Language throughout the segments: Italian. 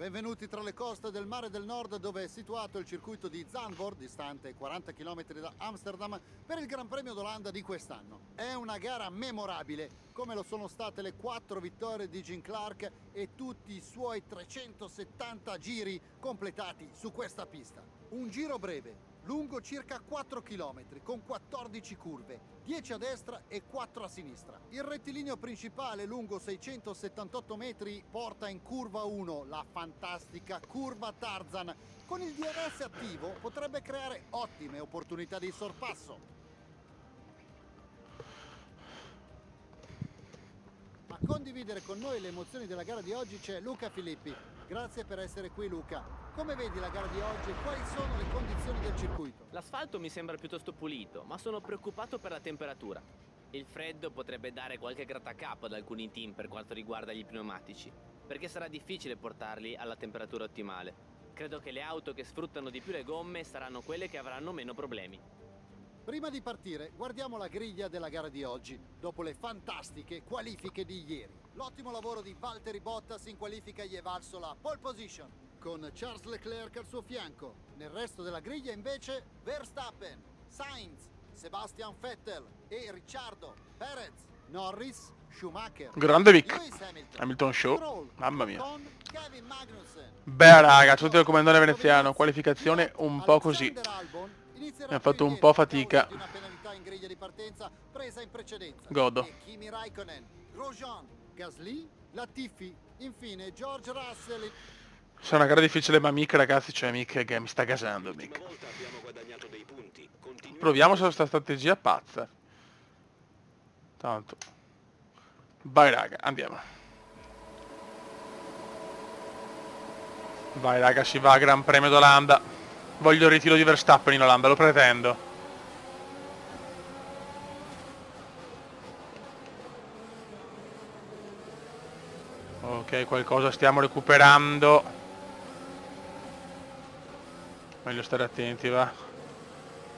Benvenuti tra le coste del Mare del Nord, dove è situato il circuito di Zandvoort, distante 40 km da Amsterdam, per il Gran Premio d'Olanda di quest'anno. È una gara memorabile, come lo sono state le 4 vittorie di Jim Clark e tutti i suoi 370 giri completati su questa pista. Un giro breve, lungo circa 4 km, con 14 curve, 10 a destra e 4 a sinistra. Il rettilineo principale, lungo 678 metri, porta in curva 1, la fantastica curva Tarzan. Con il DRS attivo potrebbe creare ottime opportunità di sorpasso. A condividere con noi le emozioni della gara di oggi c'è Luca Filippi. Grazie per essere qui, Luca. Come vedi la gara di oggi e quali sono le condizioni del circuito? L'asfalto mi sembra piuttosto pulito, ma sono preoccupato per la temperatura. Il freddo potrebbe dare qualche grattacapo ad alcuni team per quanto riguarda gli pneumatici, perché sarà difficile portarli alla temperatura ottimale. Credo che le auto che sfruttano di più le gomme saranno quelle che avranno meno problemi. Prima di partire, guardiamo la griglia della gara di oggi, dopo le fantastiche qualifiche di ieri. L'ottimo lavoro di Valtteri Bottas in qualifica gli è valso la pole position, con Charles Leclerc al suo fianco. Nel resto della griglia invece Verstappen, Sainz, Sebastian Vettel e Ricciardo, Perez, Norris, Schumacher, Grande Vic. Lewis Hamilton Show. Stroll, Mamma mia. Ocon, Kevin Magnussen. Beh raga, tutti il comandone veneziano. Qualificazione un po' così. Abbiamo fatto un po' fatica. Godo. E Kimi Raikkonen, Grosjean, Gasly, Latifi, infine George Russell. Sarà una gara difficile, ma Mick ragazzi, cioè Mick che mi sta gasando Mick. Proviamo su questa strategia pazza. Tanto. Vai raga, andiamo. Vai raga, si va a Gran Premio d'Olanda. Voglio il ritiro di Verstappen in Olanda, lo pretendo. Ok, qualcosa stiamo recuperando. Meglio stare attenti, va.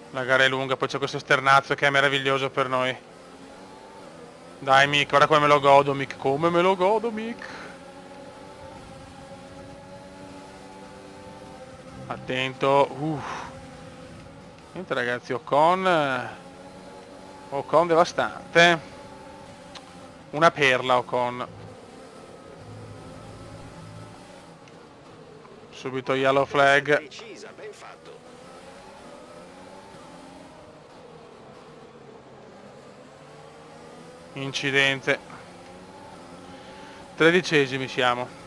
La gara è lunga, poi c'è questo sternazzo che è meraviglioso per noi. Dai Mick, guarda come me lo godo Mick, come me lo godo Mick. Attento. Niente ragazzi, Ocon devastante. Una perla Ocon. Subito yellow flag. Incidente. 13esimi siamo.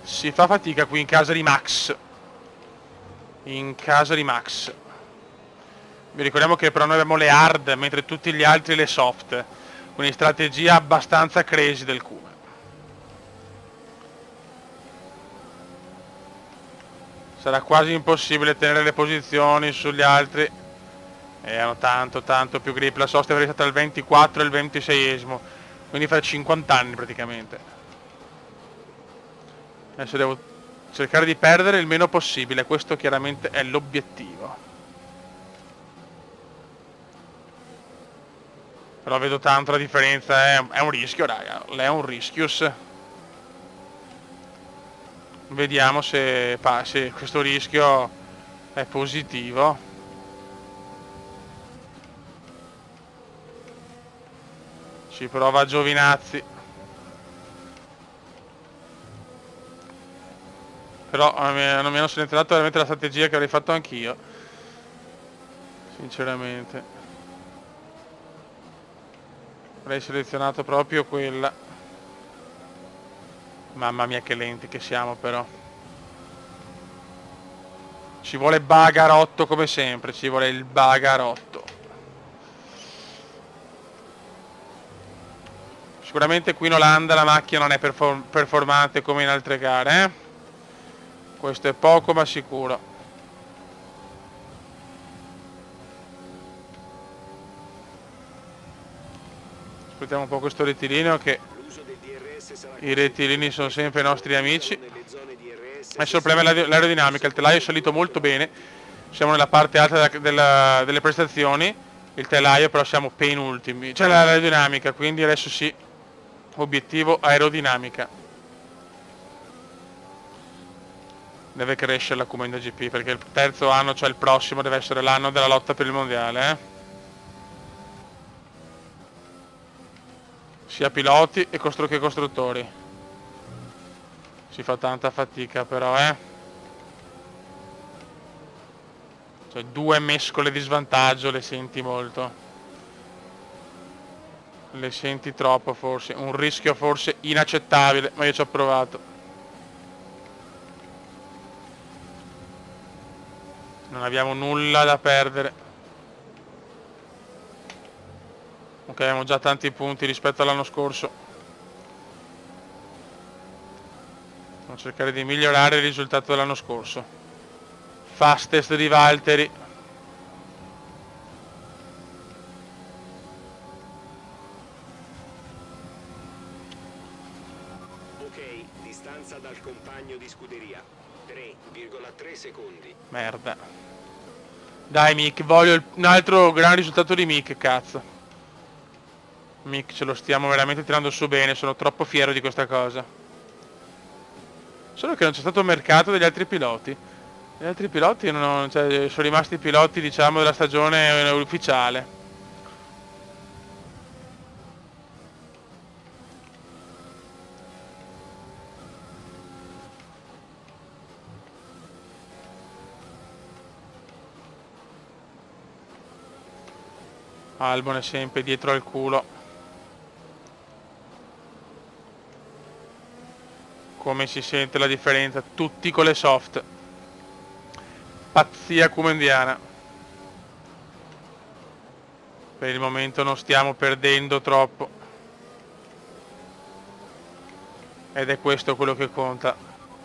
Si fa fatica qui in casa di Max. In casa di Max. Vi ricordiamo che però noi abbiamo le hard, mentre tutti gli altri le soft. Quindi strategia abbastanza crazy del Cume. Sarà quasi impossibile tenere le posizioni sugli altri. Hanno tanto più grip. La sosta è stata il 24 e il 26esimo. Quindi fra 50 anni praticamente. Adesso devo cercare di perdere il meno possibile. Questo chiaramente è l'obiettivo. Però vedo tanto la differenza. È un rischio raga. È un rischius. Vediamo se questo rischio è positivo. Ci prova Giovinazzi. Però non mi hanno selezionato veramente la strategia che avrei fatto anch'io. Sinceramente. Avrei selezionato proprio quella. Mamma mia che lenti che siamo però. Ci vuole bagarotto come sempre. Ci vuole il bagarotto. Sicuramente qui in Olanda la macchina non è performante come in altre gare, Questo è poco ma sicuro. Aspettiamo un po' questo rettilineo, che i rettilini sono sempre i nostri amici. Adesso il problema è l'aerodinamica. Il telaio è salito molto bene, siamo nella parte alta delle prestazioni. Il telaio però siamo penultimi, cioè l'aerodinamica, quindi adesso sì. Obiettivo aerodinamica. Deve crescere la Comenda GP, perché il terzo anno, cioè il prossimo, deve essere l'anno della lotta per il mondiale, sia piloti che costruttori. Si fa tanta fatica però, cioè 2 mescole di svantaggio le senti molto. Le senti troppo forse. Un rischio forse inaccettabile, ma io ci ho provato. Non abbiamo nulla da perdere. Ok, abbiamo già tanti punti rispetto all'anno scorso. Dobbiamo cercare di migliorare il risultato dell'anno scorso. Fastest di Valtteri. Ok, distanza dal compagno di scuderia. 3,3 secondi. Merda. Dai Mick, voglio un altro gran risultato di Mick, cazzo. Mick, ce lo stiamo veramente tirando su bene, sono troppo fiero di questa cosa. Solo che non c'è stato mercato degli altri piloti. Gli altri piloti cioè, sono rimasti piloti, diciamo, della stagione ufficiale. Albon è sempre dietro al culo. Come si sente la differenza? Tutti con le soft. Pazzia comendiana. Per il momento non stiamo perdendo troppo. Ed è questo quello che conta.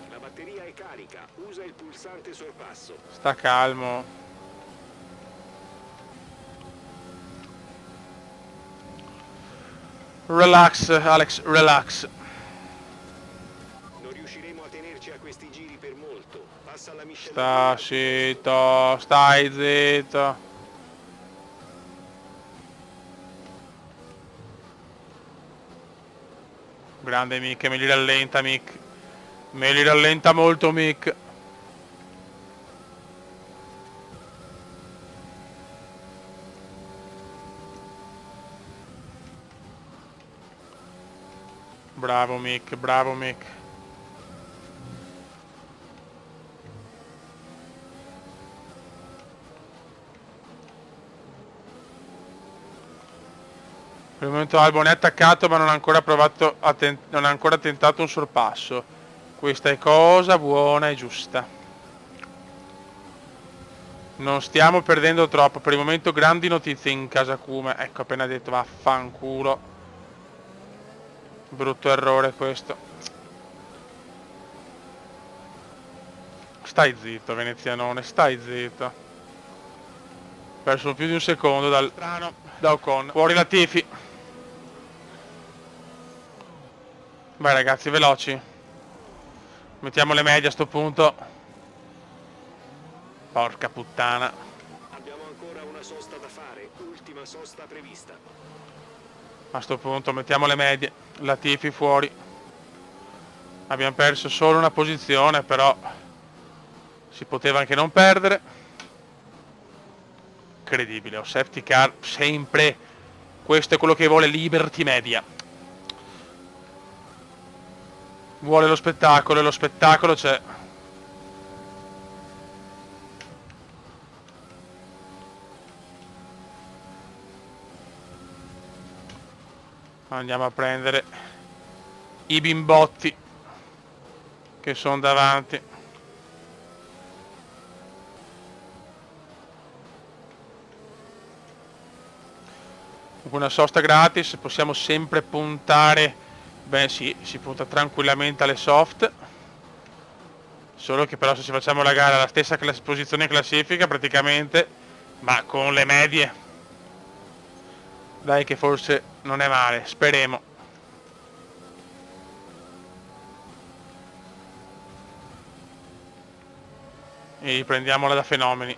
La batteria è carica, usa il pulsante sorpasso. Sta calmo. Relax, Alex, relax. Non riusciremo a tenerci a questi giri per molto. Passa la Michelin. Sta zitto, stai zitto. Grande Mick, me li rallenta Mick. Me li rallenta molto Mick. Bravo Mick, bravo Mick. Per il momento Albon è attaccato ma non ha ancora provato non ha ancora tentato un sorpasso. Questa è cosa buona e giusta. Non stiamo perdendo troppo. Per il momento grandi notizie in casa Kuma. Ecco, appena detto vaffanculo. Brutto errore questo. Stai zitto venezianone, stai zitto. Perso più di un secondo dal strano da Ocon. Fuori Latifi. Vai ragazzi, veloci. Mettiamo le medie a sto punto. Porca puttana. Abbiamo ancora una sosta da fare, ultima sosta prevista. A sto punto mettiamo le medie. Latifi fuori. Abbiamo perso solo una posizione, però si poteva anche non perdere. Incredibile, ho safety car sempre. Questo è quello che vuole Liberty Media. Vuole lo spettacolo e lo spettacolo c'è. Andiamo a prendere i bimbotti che sono davanti. Una sosta gratis, possiamo sempre puntare. Beh sì, si punta tranquillamente alle soft. Solo che però se ci facciamo la gara alla stessa posizione in classifica praticamente, ma con le medie. Dai che forse non è male, speriamo. E riprendiamola da fenomeni.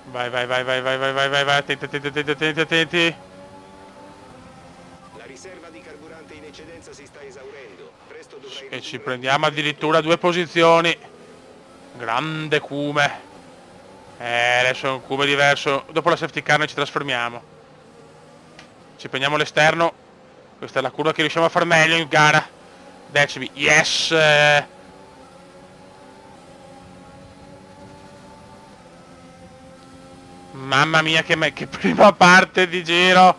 Vai, vai, vai, vai, vai, vai, vai, vai, vai, attenti, attenti, attenti, attenti, attenti. La riserva di carburante in eccedenza si sta esaurendo. Presto dovrai E ci ridurre prendiamo addirittura 2 posizioni. Grande Cume. Adesso è un Cume diverso. Dopo la safety car noi ci trasformiamo. Ci prendiamo l'esterno. Questa è la curva che riusciamo a far meglio in gara. Decimi. Yes! Mamma mia che prima parte di giro.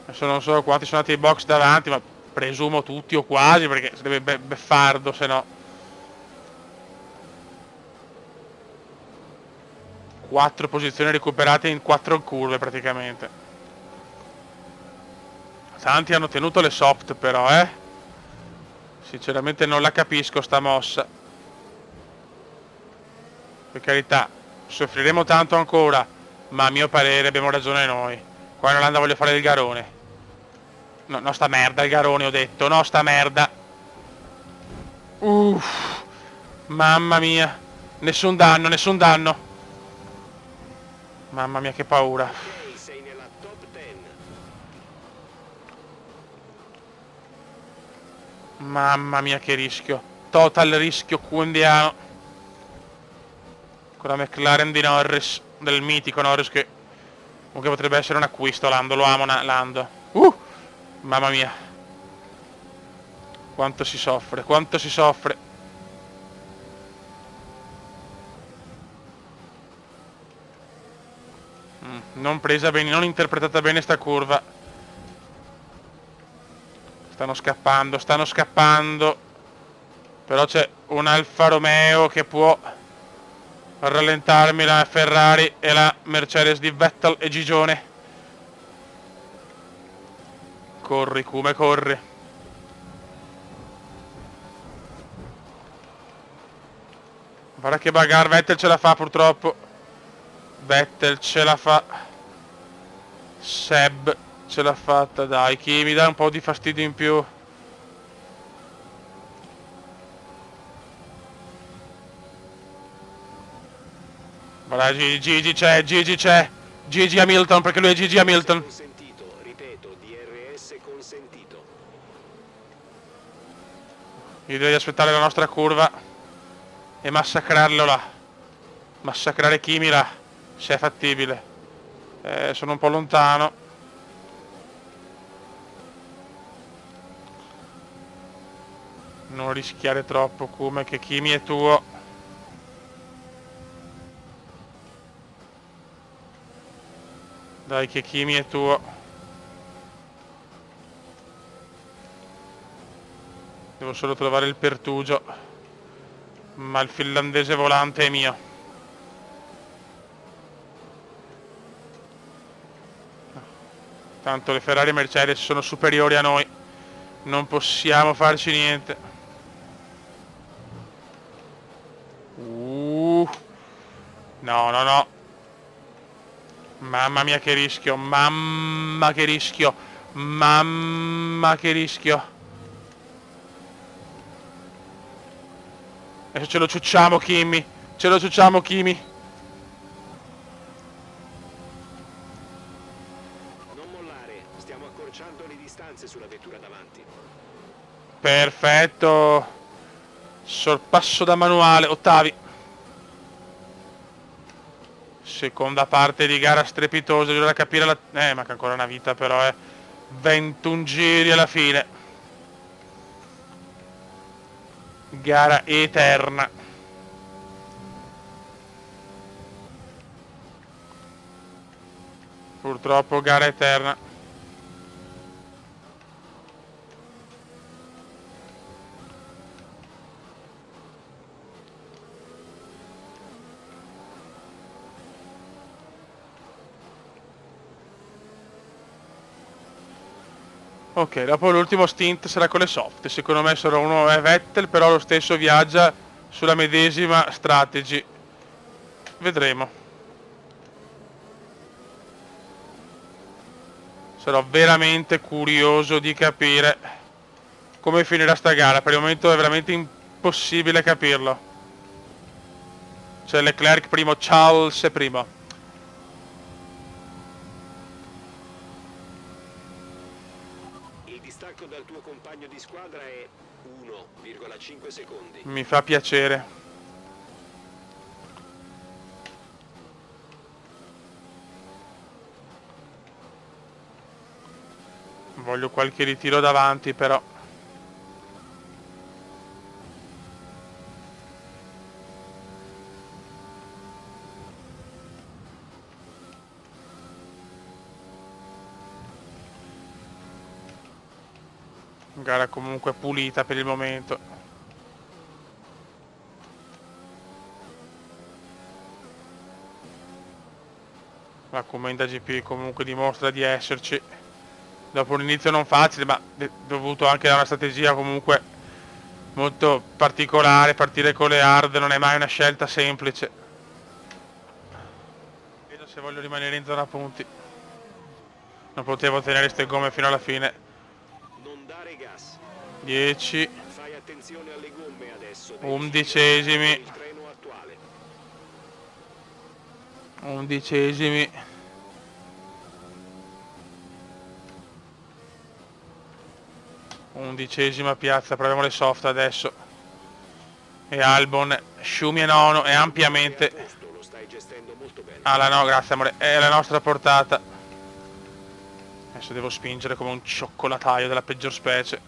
Adesso non so quanti sono andati ai box davanti, ma presumo tutti o quasi, perché sarebbe beffardo se no. 4 posizioni recuperate in 4 curve praticamente. Tanti hanno tenuto le soft però, sinceramente non la capisco sta mossa. Per carità, soffriremo tanto ancora, ma a mio parere abbiamo ragione noi. Qua in Olanda voglio fare il garone. No, sta merda il garone ho detto, no sta merda. Mamma mia. Nessun danno, nessun danno. Mamma mia che paura. Ok, sei nella top 10. Mamma mia che rischio. Total rischio quindiano. Con la McLaren di Norris, del mitico Norris, che comunque potrebbe essere un acquisto. Lando, lo amo Lando. Mamma mia. Quanto si soffre, quanto si soffre. Non presa bene, non interpretata bene sta curva. Stanno scappando. Però c'è un Alfa Romeo che può rallentarmi la Ferrari e la Mercedes di Vettel e Gigione. Corri, Cume, corri. Guarda che bagarre, Vettel ce la fa purtroppo. Vettel ce la fa. Seb ce l'ha fatta, dai. Chi mi dà un po' di fastidio in più. Guarda, Gigi c'è. Gigi Hamilton, perché lui è Gigi Hamilton. Consentito, ripeto, DRS consentito. Io direi di aspettare la nostra curva e massacrarlo là. Massacrare Kimi là, se è fattibile. Sono un po' lontano. Non rischiare troppo, Cume, che Kimi è tuo. Dai che Kimi è tuo. Devo solo trovare il pertugio. Ma il finlandese volante è mio. Tanto le Ferrari e Mercedes sono superiori a noi. Non possiamo farci niente. No. Mamma mia che rischio. Mamma che rischio. Adesso ce lo ciucciamo Kimi. Non mollare, stiamo accorciando le distanze sulla vettura davanti. Perfetto. Sorpasso da manuale. Ottavi. Seconda parte di gara strepitosa. Bisogna capire la... manca ancora una vita però 21 giri alla fine. Gara eterna. Purtroppo gara eterna. Ok, dopo l'ultimo stint sarà con le soft. Secondo me sarà uno è Vettel, però lo stesso viaggia sulla medesima strategy. Vedremo. Sarò veramente curioso di capire come finirà sta gara. Per il momento è veramente impossibile capirlo. C'è Leclerc primo, Charles primo. distacco dal tuo compagno di squadra è 1,5 secondi. Mi fa piacere. Voglio qualche ritiro davanti però. Gara comunque pulita per il momento. La Commenda GP comunque dimostra di esserci. Dopo un inizio non facile, ma dovuto anche a una strategia comunque molto particolare. Partire con le hard non è mai una scelta semplice. Vedo se voglio rimanere in zona punti. Non potevo tenere ste gomme fino alla fine. Non dare gas. 10. Fai attenzione alle gomme adesso. 11esimi. Il treno attuale. 11esimi. 11esima piazza, proviamo le soft adesso. E Albon, Schumi è nono, è ampiamente Lo stai gestendo molto bene. no, grazie amore, è alla nostra portata. Adesso devo spingere come un cioccolataio della peggior specie.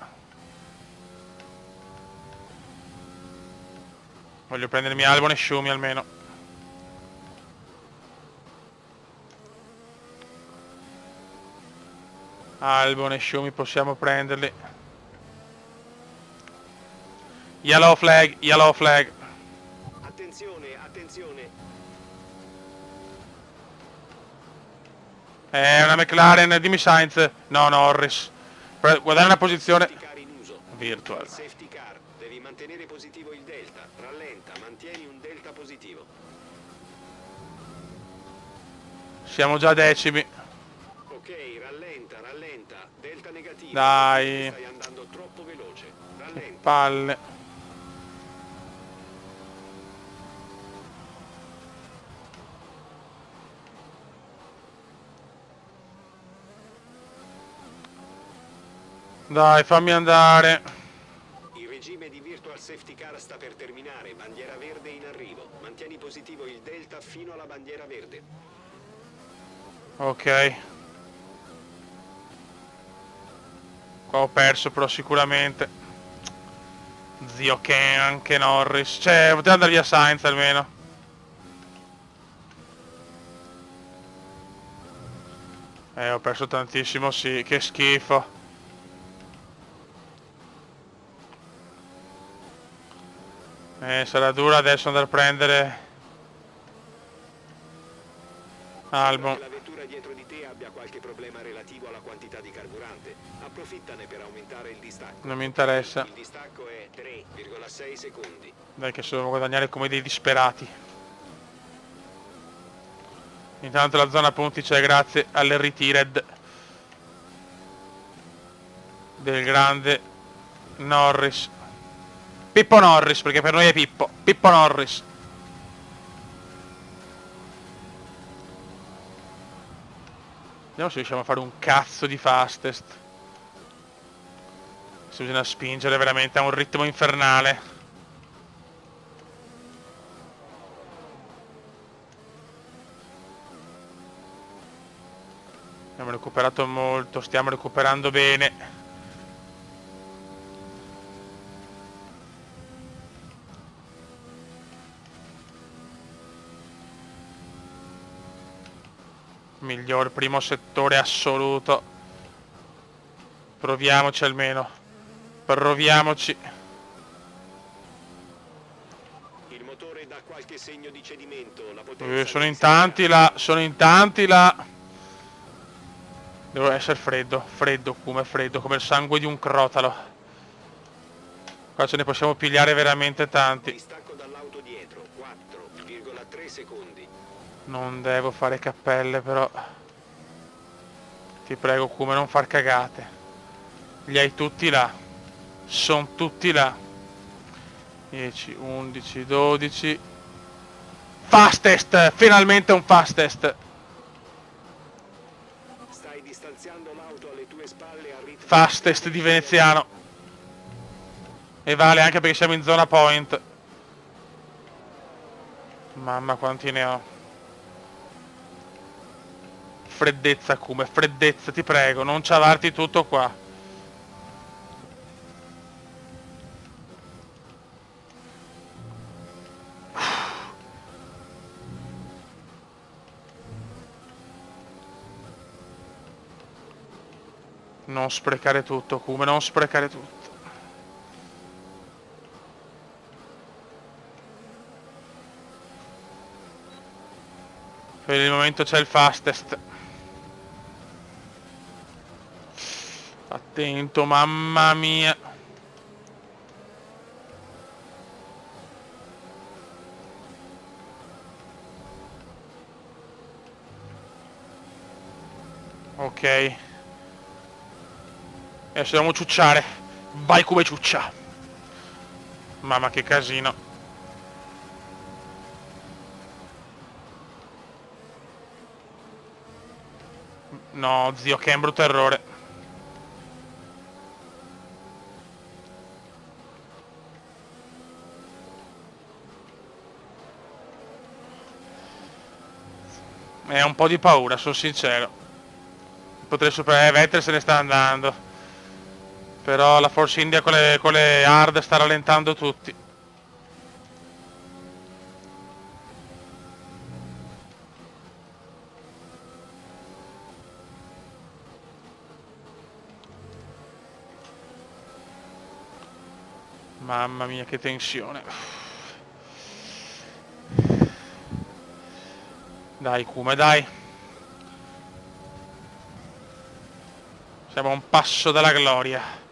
Voglio prendermi Albon e Schumi almeno. Albon e Schumi possiamo prenderli. Yellow flag, yellow flag. Attenzione, attenzione. È una McLaren, dimmi Sainz. No, Norris. Guardare una posizione Safety car in uso. virtual. Safety car. Devi mantenere positivo il delta. Rallenta, mantieni un delta positivo. Siamo già decimi. Ok, rallenta, rallenta. Delta negativo. Dai. Stai andando troppo veloce. Rallenta. Palle. Dai, fammi andare. Il regime di virtual safety car sta per terminare. Bandiera verde in arrivo. Mantieni positivo il delta fino alla bandiera verde. Ok. Qua ho perso però sicuramente. Zio Ken, anche Norris. Cioè, poteva andare via Sainz almeno. Ho perso tantissimo, sì. Che schifo. Sarà dura adesso andare a prendere Albon. Sembra che la vettura dietro di te abbia qualche problema relativo alla quantità di carburante. Approfittane per aumentare il distacco. Non mi interessa. Il distacco è 3,6 secondi. Dai che solo guadagnare come dei disperati. Intanto la zona punti c'è grazie all'Retired del grande Norris. Pippo Norris, perché per noi è Pippo. Pippo Norris. Vediamo se riusciamo a fare un cazzo di fastest. Se bisogna spingere veramente a un ritmo infernale. Abbiamo recuperato molto, stiamo recuperando bene. Miglior primo settore assoluto. Proviamoci almeno. Proviamoci. Il motore dà qualche segno di cedimento. La potenza Sono in tanti là. Sono in tanti là. Devo essere freddo. Freddo come freddo. Come il sangue di un crotalo. Qua ce ne possiamo pigliare veramente tanti. Distacco dall'auto dietro. 4,3 secondi. Non devo fare cappelle però. Ti prego come non far cagate. Li hai tutti là. Sono tutti là. 10, 11, 12. Fastest! Finalmente un fastest. Stai distanziando l'auto alle tue spalle a ritmo fastest di veneziano. E vale anche perché siamo in zona point. Mamma quanti ne ho. Freddezza, Kume, freddezza, ti prego, non ciavarti tutto qua. Non sprecare tutto, Kume, non sprecare tutto. Per il momento c'è il fastest. Attento, mamma mia. Ok. Adesso dobbiamo ciucciare. Vai come ciuccia. Mamma che casino. No, zio, che è un brutto errore. È un po' di paura, sono sincero. Potrei superare Vettel, se ne sta andando. Però la Force India con le hard sta rallentando tutti. Mamma mia che tensione. Dai Kume, dai. Siamo a un passo dalla gloria.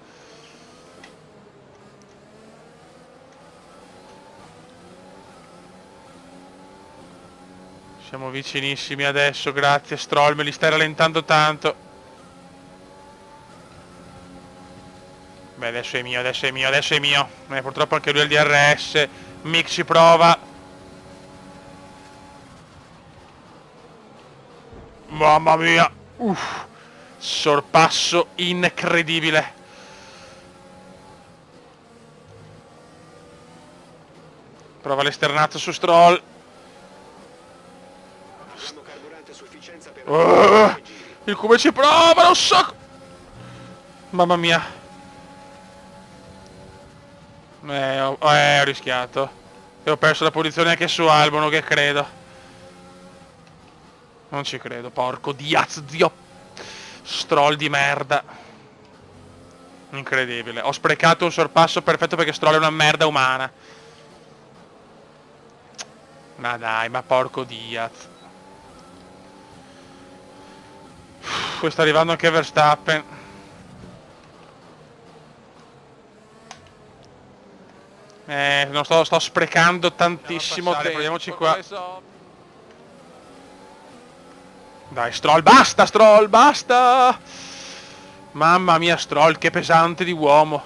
Siamo vicinissimi adesso, grazie Stroll, me li stai rallentando tanto. Beh, adesso è mio, adesso è mio, adesso è mio. Purtroppo anche lui è il DRS. Mick ci prova. Mamma mia. Uff. Sorpasso incredibile. Prova l'esternazzo su Stroll. Il Kume ci prova, non so. Mamma mia. Ho rischiato. E ho perso la posizione anche su Albon, che credo. Non ci credo, porco Diaz, zio. Stroll di merda. Incredibile. Ho sprecato un sorpasso perfetto perché Stroll è una merda umana. Ma dai, ma porco Diaz. Poi sta arrivando anche Verstappen. Non sto sprecando tantissimo tempo. Proviamoci qua. Dai Stroll, basta Stroll, basta. Mamma mia Stroll, che pesante di uomo.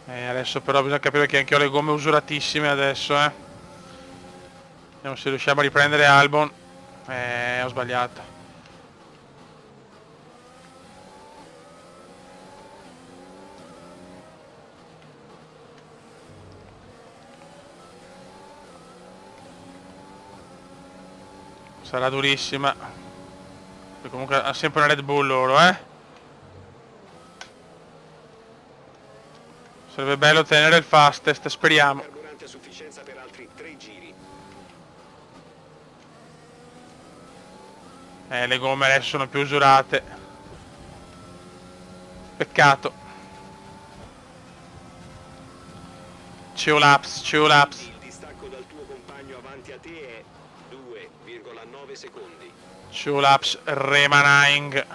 Adesso però bisogna capire che anche io ho le gomme usuratissime adesso, Vediamo se riusciamo a riprendere Albon. Ho sbagliato. Sarà durissima. Perché comunque ha sempre una Red Bull loro, Sarebbe bello ottenere il fastest, speriamo. Carburante a sufficienza per altri 3 giri. Le gomme adesso sono più usurate. Peccato. Ciulaps, ciulaps. Il distacco dal tuo compagno avanti a te è 2,9 secondi. Ciulaps Remaning.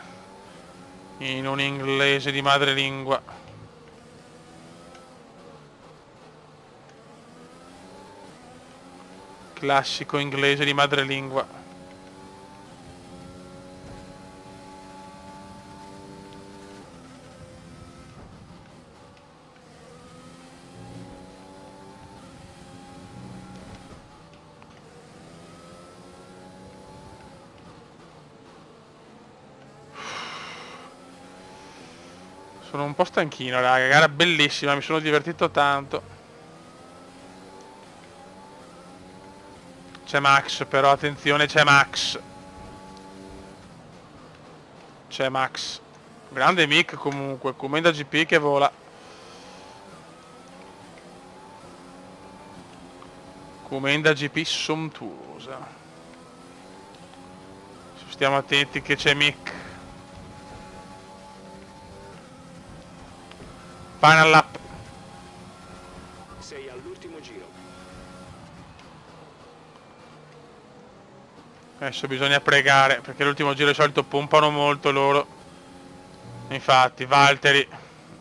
In un inglese di madrelingua. Classico inglese di madrelingua. Sono un po' stanchino, raga. Gara bellissima, mi sono divertito tanto. C'è Max, però attenzione, c'è Max. C'è Max. Grande Mick comunque, Commenda GP che vola. Commenda GP sontuosa. Stiamo attenti che c'è Mick. Final lap. Sei all'ultimo giro. Adesso bisogna pregare, perché l'ultimo giro di solito pompano molto loro. Infatti, Valtteri,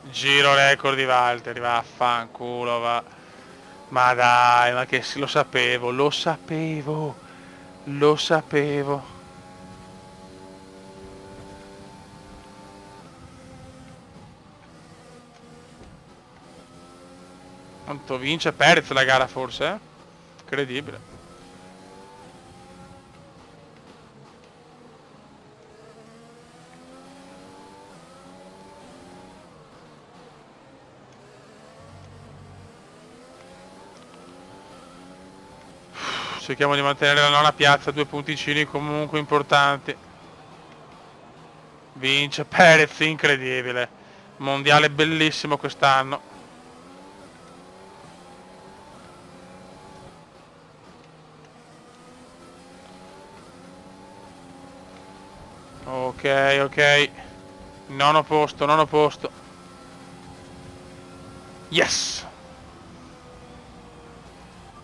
giro record di Valtteri, vaffanculo, va. Ma dai, ma che lo sapevo, lo sapevo, lo sapevo. Quanto vince Perez la gara forse, eh? Incredibile. Cerchiamo di mantenere la nona piazza, 2 punticini comunque importanti. Vince Perez, incredibile. Mondiale bellissimo quest'anno. Ok, ok. Nono posto, nono posto. Yes!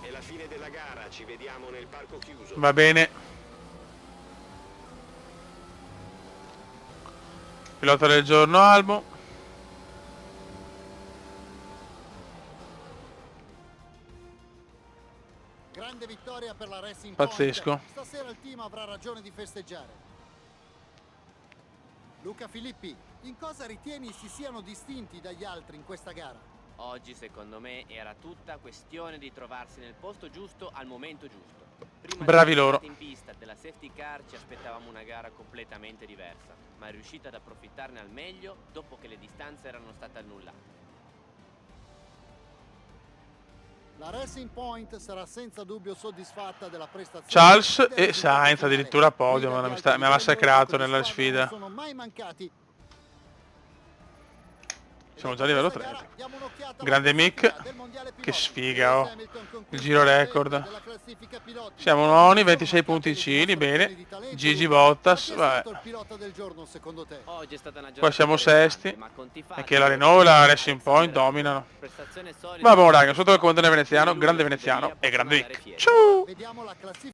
È la fine della gara, ci vediamo nel parco chiuso. Va bene. Pilota del giorno Albon. Grande vittoria per la Racing Pazzesco. Point. Stasera il team avrà ragione di festeggiare. Luca Filippi, in cosa ritieni si siano distinti dagli altri in questa gara? Oggi secondo me era tutta questione di trovarsi nel posto giusto al momento giusto. Prima Bravi di loro. in pista della safety car ci aspettavamo una gara completamente diversa, ma è riuscita ad approfittarne al meglio dopo che le distanze erano state annullate. La Racing Point sarà senza dubbio soddisfatta della prestazione. Charles del e risultato Sainz finale. addirittura a podio, Guida ma di mi alto ha livello, massacrato le nella squadre sfida. non sono mai mancati. Siamo già a livello 3. Diamo un'occhiata alla Grande Mick. classifica del mondiale Che piloti. sfiga, oh. Hamilton conclude Il giro record. della classifica piloti. Siamo noni, 26 Sono mancate punticini, le bene. dimostrazioni di talento. Gigi Ma Bottas, chi è vabbè. stato il pilota del giorno secondo te? Oggi è stata una giornata Qua siamo interessante, sesti. ma conti fatti, Perché la Renault e la Racing Point dominano. prestazione solida. Vabbè raga, sotto il comandante veneziano, grande veneziano e grande Vic. Ciao! Vediamo la classifica.